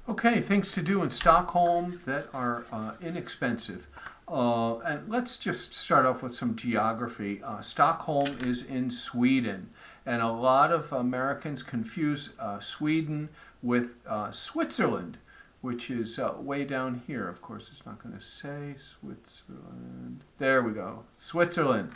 Okay, things to do in Stockholm that are inexpensive. And let's just start off with some geography. Stockholm is in Sweden, and a lot of Americans confuse Sweden with Switzerland, which is way down here. Of course, it's not going to say Switzerland. There we go, Switzerland.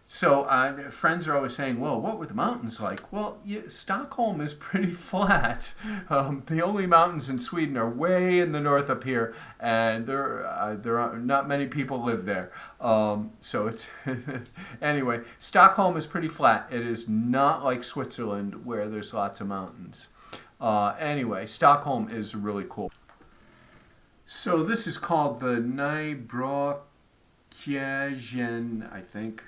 So friends are always saying, well, what were the mountains like? Well, Stockholm is pretty flat. The only mountains in Sweden are way in the north up here, and there are not many people live there. So it's anyway, Stockholm is pretty flat. It is not like Switzerland where there's lots of mountains. Anyway, Stockholm is really cool. So this is called the Nybrookhagen, I think,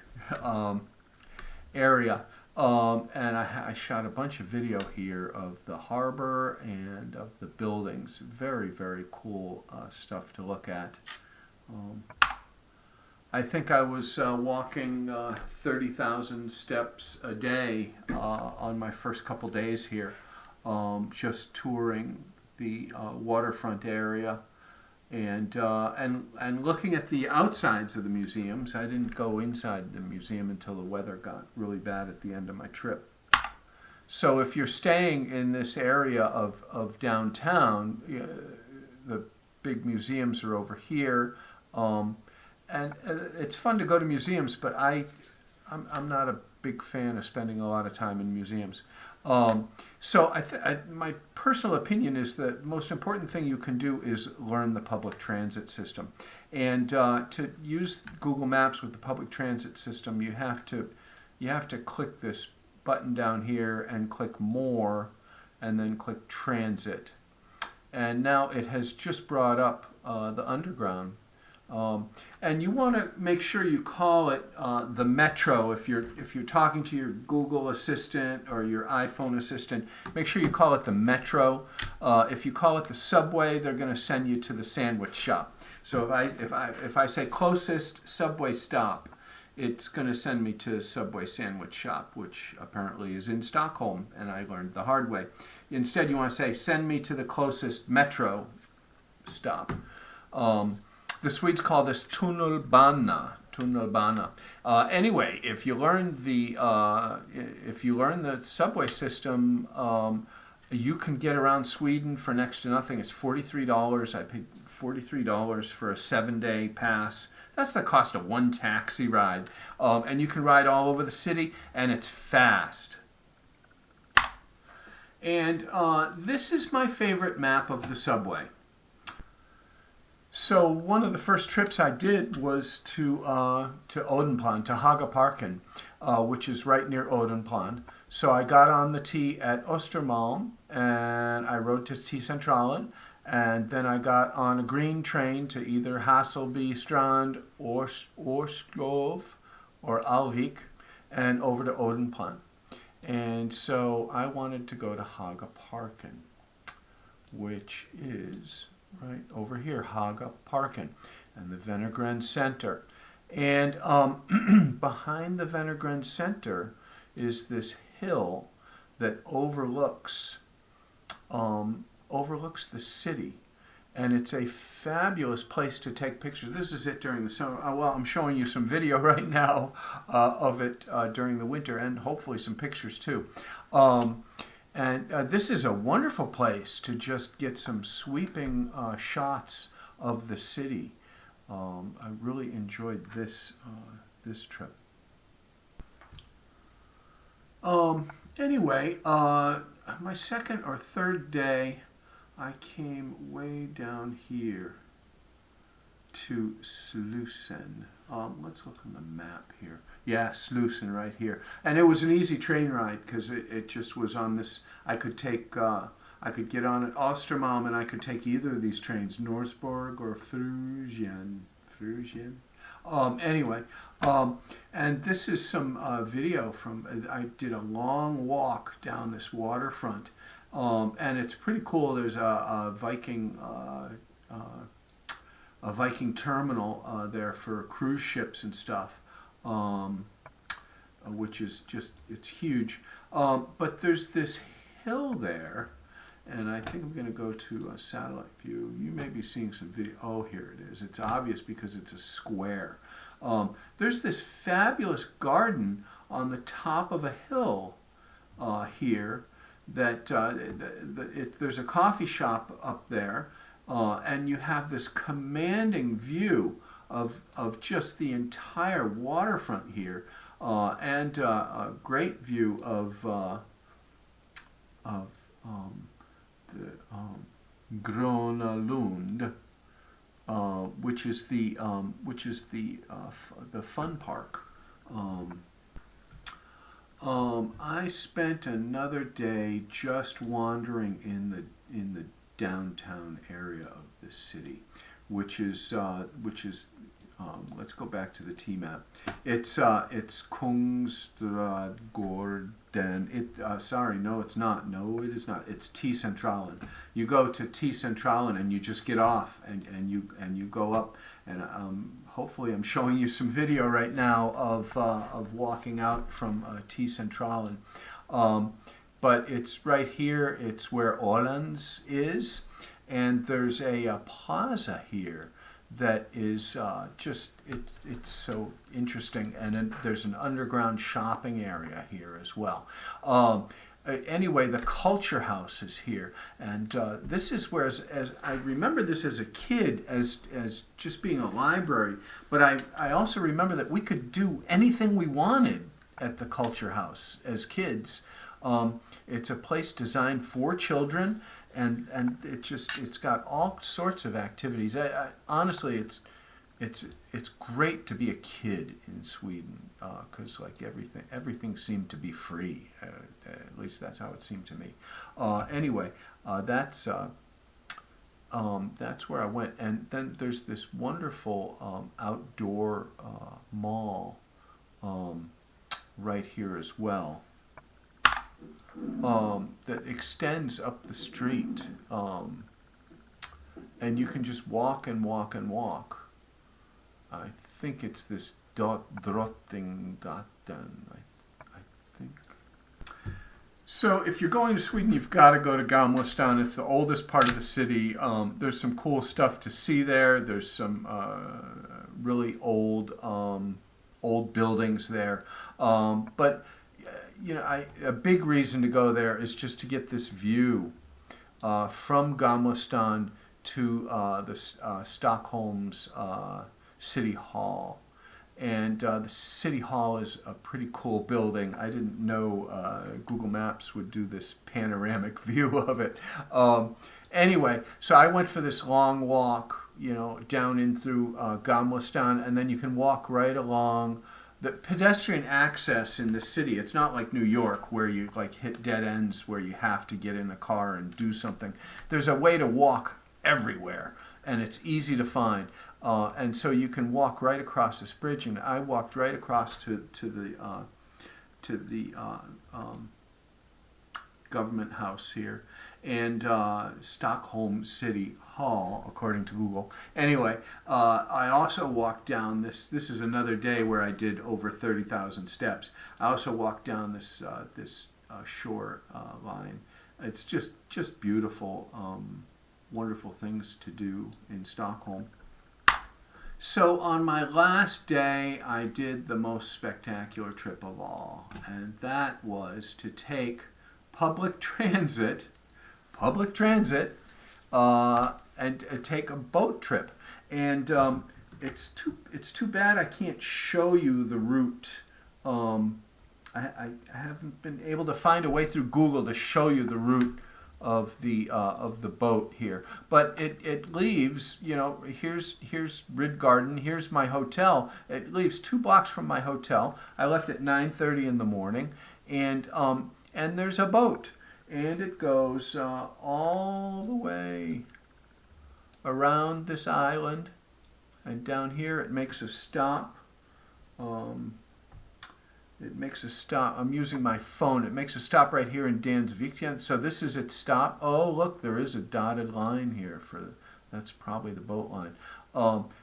area. And I shot a bunch of video here of the harbor and of the buildings. Very, very cool stuff to look at. I think I was walking 30,000 steps a day on my first couple days here, just touring the waterfront area. And looking at the outsides of the museums. I didn't go inside the museum until the weather got really bad at the end of my trip. So if you're staying in this area of downtown, the big museums are over here. And it's fun to go to museums, but I'm not a big fan of spending a lot of time in museums. So my personal opinion is that the most important thing you can do is learn the public transit system. And to use Google Maps with the public transit system, you have to click this button down here and click More, and then click Transit. And now it has just brought up the Underground. And you want to make sure you call it the Metro. If you're talking to your Google Assistant or your iPhone Assistant, make sure you call it the Metro. If you call it the Subway, they're going to send you to the sandwich shop. So if I say closest Subway stop, it's going to send me to Subway Sandwich Shop, which apparently is in Stockholm, and I learned the hard way. Instead, you want to say send me to the closest Metro stop. The Swedes call this tunnelbana. Anyway, if you learn the subway system, you can get around Sweden for next to nothing. It's $43. I paid $43 for a 7-day pass. That's the cost of one taxi ride, and you can ride all over the city, and it's fast. And this is my favorite map of the subway. So one of the first trips I did was to Odenplan, to Hagaparken, which is right near Odenplan. So I got on the T at Östermalm, and I rode to T-Centralen, and then I got on a green train to either Hasselby Strand or Sklov or Alvik, and over to Odenplan. And so I wanted to go to Hagaparken, which is right over here, Hagaparken, and the Wenner-Gren Center. And behind the Wenner-Gren Center is this hill that overlooks the city. And it's a fabulous place to take pictures. This is it during the summer. Well, I'm showing you some video right now of it during the winter, and hopefully some pictures too. And this is a wonderful place to just get some sweeping shots of the city. I really enjoyed this trip. Anyway, my second or third day, I came way down here to Slussen. Let's look on the map here. Yeah, Slussen right here. And it was an easy train ride because it just was on this. I could get on at Östermalm, and I could take either of these trains, Norsborg or Frugen. Anyway, and this is some video from, I did a long walk down this waterfront, and it's pretty cool. There's a Viking terminal there for cruise ships and stuff, which is just, it's huge. But there's this hill there, And I think I'm going to go to a satellite view. You may be seeing some video. Oh, here it is. It's obvious because it's a square. There's this fabulous garden on the top of a hill here that there's a coffee shop up there, and you have this commanding view of just the entire waterfront here, and a great view of the Gröna Lund, which is the fun park. I spent another day just wandering in the downtown area of this city, which is let's go back to the T map. It's Kungsträdgården. Sorry, no, it's not. No, it is not. It's T-Centralen. You go to T-Centralen and you just get off and you go up, and hopefully I'm showing you some video right now of walking out from T-Centralen. But it's right here. It's where Ålands is, and there's a plaza here that is it's so interesting, and then there's an underground shopping area here as well. Anyway, the Culture House is here, and this is where, as I remember this as a kid, as just being a library, but I also remember that we could do anything we wanted at the Culture House as kids. It's a place designed for children, and it's got all sorts of activities. Honestly, it's great to be a kid in Sweden, because like everything seemed to be free. At least that's how it seemed to me. Anyway, that's where I went, and then there's this wonderful outdoor mall right here as well. That extends up the street, and you can just walk and walk and walk. I think it's this Drottninggatan, I think. So if you're going to Sweden, you've got to go to Gamla stan. It's the oldest part of the city. There's some cool stuff to see there. There's some really old buildings there, but a big reason to go there is just to get this view from Gamla stan to the Stockholm's City Hall. And the City Hall is a pretty cool building. I didn't know Google Maps would do this panoramic view of it. Anyway, so I went for this long walk, down in through Gamla stan, and then you can walk right along the pedestrian access in the city. It's not like New York where you like hit dead ends where you have to get in a car and do something. There's a way to walk everywhere, and it's easy to find. And so you can walk right across this bridge, and I walked right across to the government house here, and Stockholm City Hall, according to Google. Anyway, I also walked down this. This is another day where I did over 30,000 steps. I also walked down this shore line. It's just beautiful, wonderful things to do in Stockholm. So on my last day, I did the most spectacular trip of all, and that was to take public transit, and take a boat trip. And it's too bad I can't show you the route. I haven't been able to find a way through Google to show you the route of the boat here, but it leaves, here's Ridgarden, here's my hotel. It leaves 2 blocks from my hotel. I left at 9:30 in the morning, and there's a boat, and it goes all the way around this island, and down here it makes a stop. I'm using my phone. It makes a stop right here in Dansviken. So this is its stop. Oh, look, there is a dotted line here that's probably the boat line.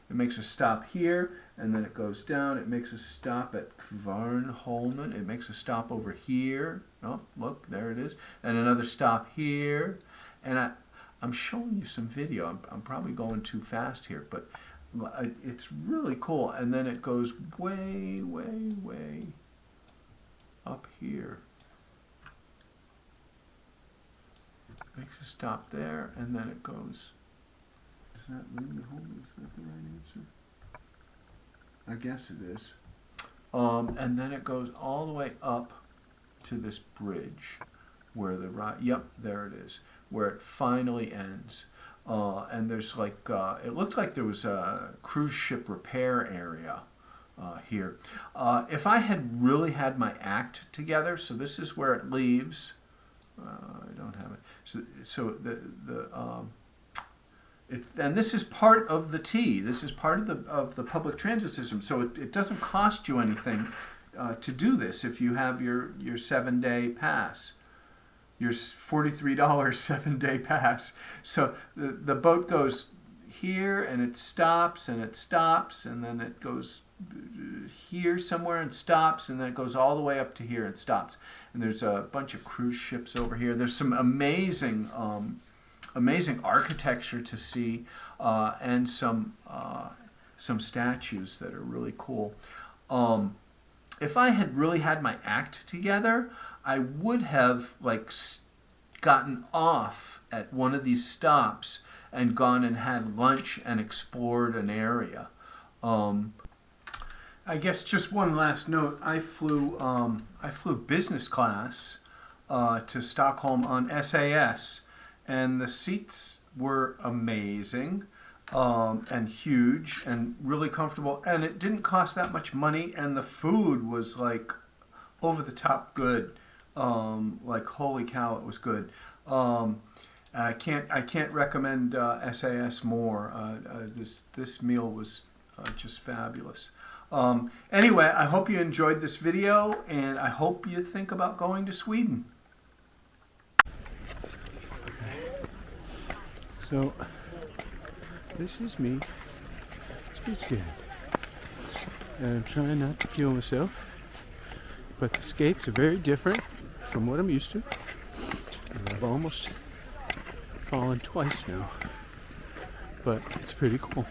It makes a stop here, and then it goes down. It makes a stop at Kvarnholmen. It makes a stop over here. Oh, look, there it is. And another stop here. and I'm showing you some video. I'm probably going too fast here, but it's really cool. And then it goes way, way, way up here. Makes a stop there, and then it goes. Is that leaving the hole? Is that the right answer? I guess it is. And then it goes all the way up to this bridge where the yep, there it is, where it finally ends. And there's like, it looked like there was a cruise ship repair area here. If I had really had my act together, so this is where it leaves. I don't have it. So and this is part of the T. This is part of the public transit system. So it doesn't cost you anything to do this if you have your 7-day pass, your $43 7-day pass. So the boat goes here and it stops and then it goes here somewhere and stops, and then it goes all the way up to here and stops. And there's a bunch of cruise ships over here. There's some amazing architecture to see, and some statues that are really cool. If I had really had my act together, I would have like gotten off at one of these stops and gone and had lunch and explored an area. I guess just one last note. I flew business class to Stockholm on SAS, and the seats were amazing and huge and really comfortable, and it didn't cost that much money, and the food was like over the top good. Like holy cow, it was good. I can't recommend SAS more. This meal was just fabulous. Anyway, I hope you enjoyed this video, and I hope you think about going to Sweden. So, this is me, speed skating, and I'm trying not to kill myself, but the skates are very different from what I'm used to, and I've almost fallen twice now, but it's pretty cool.